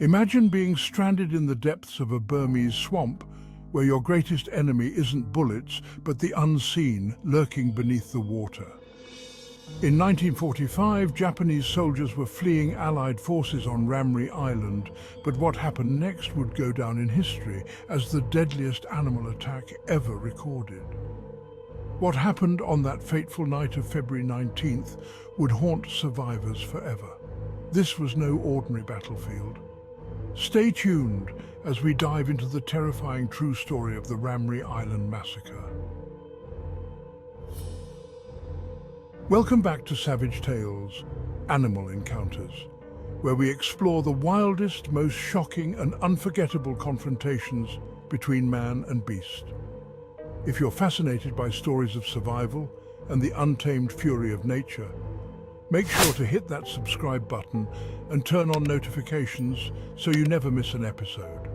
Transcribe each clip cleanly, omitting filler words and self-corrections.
Imagine being stranded in the depths of a Burmese swamp where your greatest enemy isn't bullets, but the unseen lurking beneath the water. In 1945, Japanese soldiers were fleeing Allied forces on Ramree Island, but what happened next would go down in history as the deadliest animal attack ever recorded. What happened on that fateful night of February 19th would haunt survivors forever. This was no ordinary battlefield. Stay tuned as we dive into the terrifying true story of the Ramree Island Massacre. Welcome back to Savage Tales, Animal Encounters, where we explore the wildest, most shocking and unforgettable confrontations between man and beast. If you're fascinated by stories of survival and the untamed fury of nature, make sure to hit that subscribe button and turn on notifications so you never miss an episode.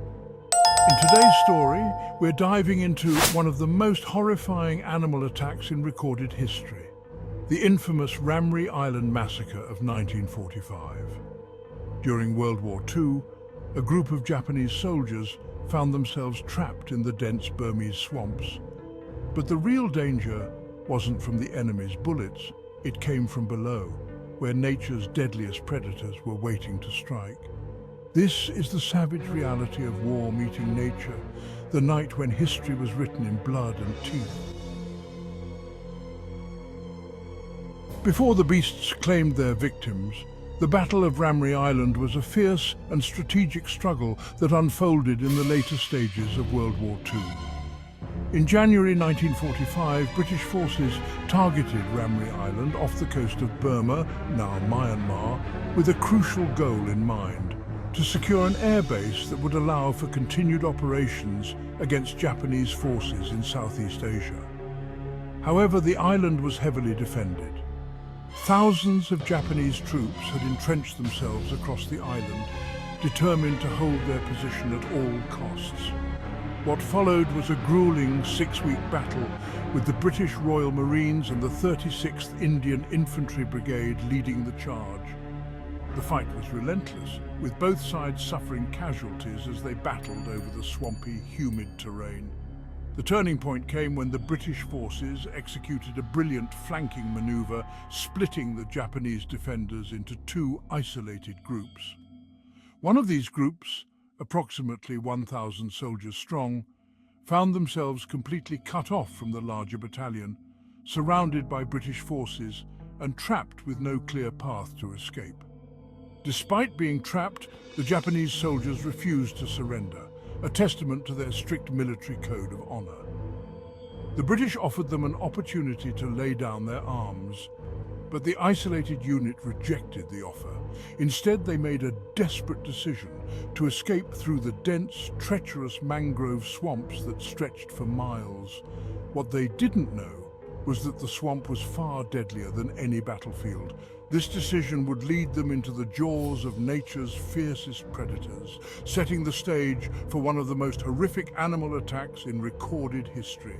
In today's story, we're diving into one of the most horrifying animal attacks in recorded history, the infamous Ramree Island Massacre of 1945. During World War II, a group of Japanese soldiers found themselves trapped in the dense Burmese swamps. But the real danger wasn't from the enemy's bullets, it came from below, where nature's deadliest predators were waiting to strike. This is the savage reality of war meeting nature, the night when history was written in blood and teeth. Before the beasts claimed their victims, the Battle of Ramree Island was a fierce and strategic struggle that unfolded in the later stages of World War II. In January 1945, British forces targeted Ramree Island off the coast of Burma, now Myanmar, with a crucial goal in mind: to secure an airbase that would allow for continued operations against Japanese forces in Southeast Asia. However, the island was heavily defended. Thousands of Japanese troops had entrenched themselves across the island, determined to hold their position at all costs. What followed was a grueling 6-week battle with the British Royal Marines and the 36th Indian Infantry Brigade leading the charge. The fight was relentless, with both sides suffering casualties as they battled over the swampy, humid terrain. The turning point came when the British forces executed a brilliant flanking maneuver, splitting the Japanese defenders into two isolated groups. One of these groups, approximately 1,000 soldiers strong, found themselves completely cut off from the larger battalion, surrounded by British forces and trapped with no clear path to escape. Despite being trapped, the Japanese soldiers refused to surrender, a testament to their strict military code of honor. The British offered them an opportunity to lay down their arms, but the isolated unit rejected the offer. Instead, they made a desperate decision to escape through the dense, treacherous mangrove swamps that stretched for miles. What they didn't know was that the swamp was far deadlier than any battlefield. This decision would lead them into the jaws of nature's fiercest predators, setting the stage for one of the most horrific animal attacks in recorded history.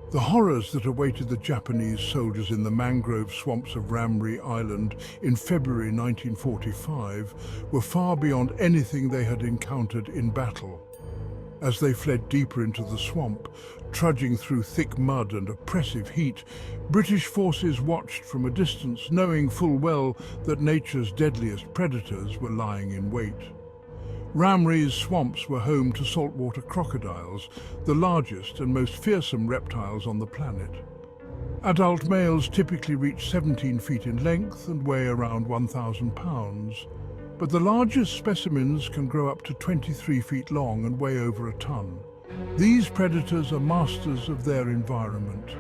The horrors that awaited the Japanese soldiers in the mangrove swamps of Ramree Island in February 1945 were far beyond anything they had encountered in battle. As they fled deeper into the swamp, trudging through thick mud and oppressive heat, British forces watched from a distance, knowing full well that nature's deadliest predators were lying in wait. Ramree's swamps were home to saltwater crocodiles, the largest and most fearsome reptiles on the planet. Adult males typically reach 17 feet in length and weigh around 1,000 pounds. But the largest specimens can grow up to 23 feet long and weigh over a ton. These predators are masters of their environment,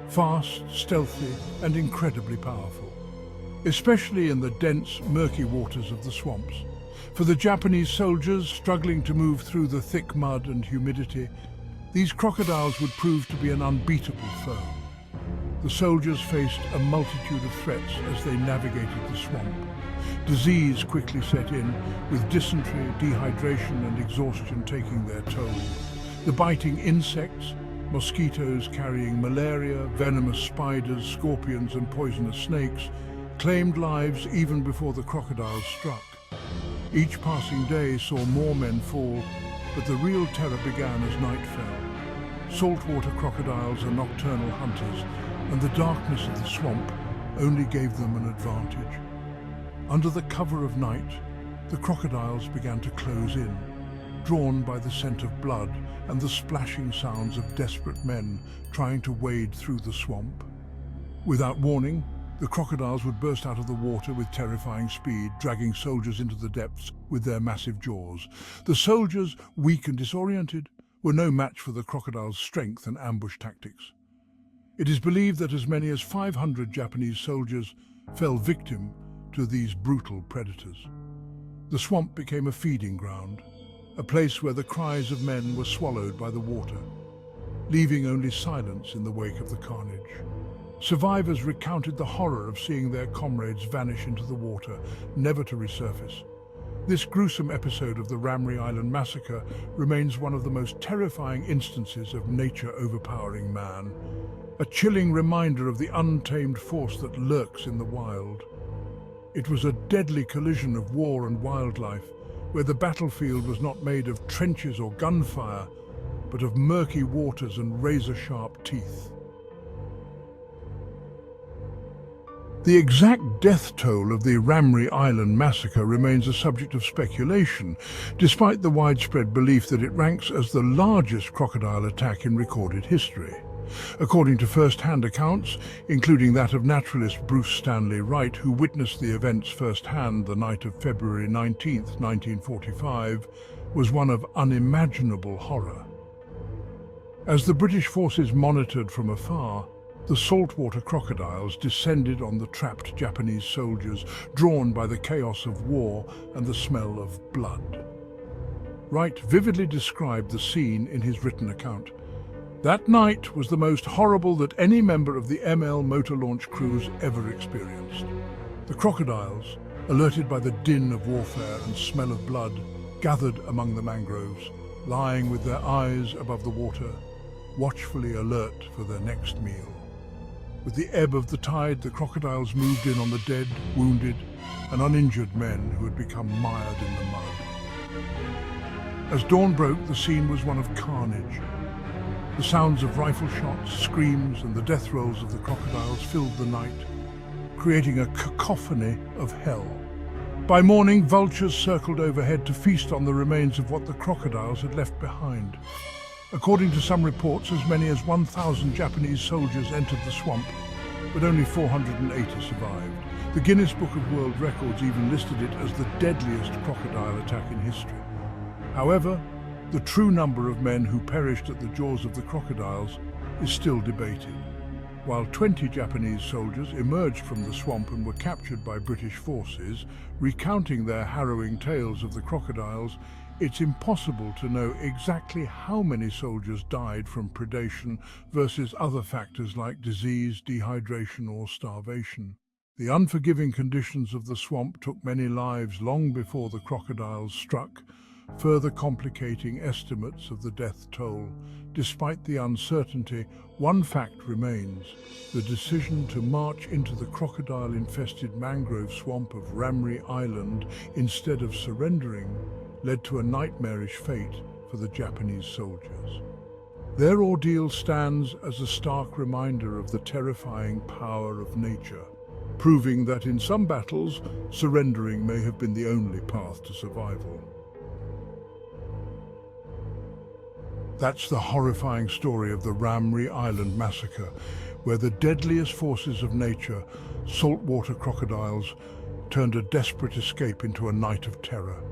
fast, stealthy, and incredibly powerful, especially in the dense, murky waters of the swamps. For the Japanese soldiers struggling to move through the thick mud and humidity, these crocodiles would prove to be an unbeatable foe. The soldiers faced a multitude of threats as they navigated the swamp. Disease quickly set in, with dysentery, dehydration and exhaustion taking their toll. The biting insects, mosquitoes carrying malaria, venomous spiders, scorpions and poisonous snakes, claimed lives even before the crocodiles struck. Each passing day saw more men fall, but the real terror began as night fell. Saltwater crocodiles are nocturnal hunters, and the darkness of the swamp only gave them an advantage. Under the cover of night, the crocodiles began to close in, drawn by the scent of blood and the splashing sounds of desperate men trying to wade through the swamp. Without warning, the crocodiles would burst out of the water with terrifying speed, dragging soldiers into the depths with their massive jaws. The soldiers, weak and disoriented, were no match for the crocodiles' strength and ambush tactics. It is believed that as many as 500 Japanese soldiers fell victim to these brutal predators. The swamp became a feeding ground, a place where the cries of men were swallowed by the water, leaving only silence in the wake of the carnage. Survivors recounted the horror of seeing their comrades vanish into the water, never to resurface. This gruesome episode of the Ramree Island Massacre remains one of the most terrifying instances of nature overpowering man, a chilling reminder of the untamed force that lurks in the wild. It was a deadly collision of war and wildlife, where the battlefield was not made of trenches or gunfire, but of murky waters and razor-sharp teeth. The exact death toll of the Ramree Island Massacre remains a subject of speculation, despite the widespread belief that it ranks as the largest crocodile attack in recorded history. According to first-hand accounts, including that of naturalist Bruce Stanley Wright, who witnessed the events firsthand the night of February 19, 1945, was one of unimaginable horror. As the British forces monitored from afar, the saltwater crocodiles descended on the trapped Japanese soldiers, drawn by the chaos of war and the smell of blood. Wright vividly described the scene in his written account. That night was the most horrible that any member of the ML motor launch crews ever experienced. The crocodiles, alerted by the din of warfare and smell of blood, gathered among the mangroves, lying with their eyes above the water, watchfully alert for their next meal. With the ebb of the tide, the crocodiles moved in on the dead, wounded, and uninjured men who had become mired in the mud. As dawn broke, the scene was one of carnage. The sounds of rifle shots, screams, and the death rolls of the crocodiles filled the night, creating a cacophony of hell. By morning, vultures circled overhead to feast on the remains of what the crocodiles had left behind. According to some reports, as many as 1,000 Japanese soldiers entered the swamp, but only 480 survived. The Guinness Book of World Records even listed it as the deadliest crocodile attack in history. However, the true number of men who perished at the jaws of the crocodiles is still debated. While 20 Japanese soldiers emerged from the swamp and were captured by British forces, recounting their harrowing tales of the crocodiles, it's impossible to know exactly how many soldiers died from predation versus other factors like disease, dehydration, or starvation. The unforgiving conditions of the swamp took many lives long before the crocodiles struck, further complicating estimates of the death toll. Despite the uncertainty, one fact remains: the decision to march into the crocodile-infested mangrove swamp of Ramree Island instead of surrendering led to a nightmarish fate for the Japanese soldiers. Their ordeal stands as a stark reminder of the terrifying power of nature, proving that in some battles, surrendering may have been the only path to survival. That's the horrifying story of the Ramree Island Massacre, where the deadliest forces of nature, saltwater crocodiles, turned a desperate escape into a night of terror.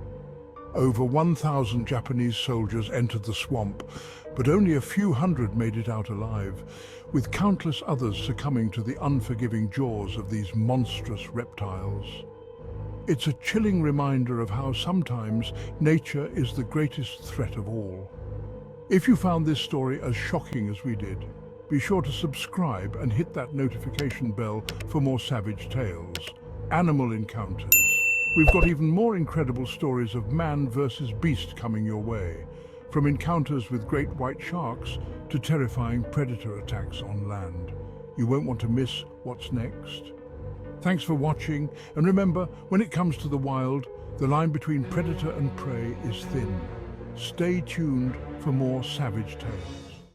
Over 1,000 Japanese soldiers entered the swamp, but only a few hundred made it out alive, with countless others succumbing to the unforgiving jaws of these monstrous reptiles. It's a chilling reminder of how sometimes nature is the greatest threat of all. If you found this story as shocking as we did, be sure to subscribe and hit that notification bell for more savage tales, animal encounters. We've got even more incredible stories of man versus beast coming your way, from encounters with great white sharks to terrifying predator attacks on land. You won't want to miss what's next. Thanks for watching, and remember, when it comes to the wild, the line between predator and prey is thin. Stay tuned for more savage tales.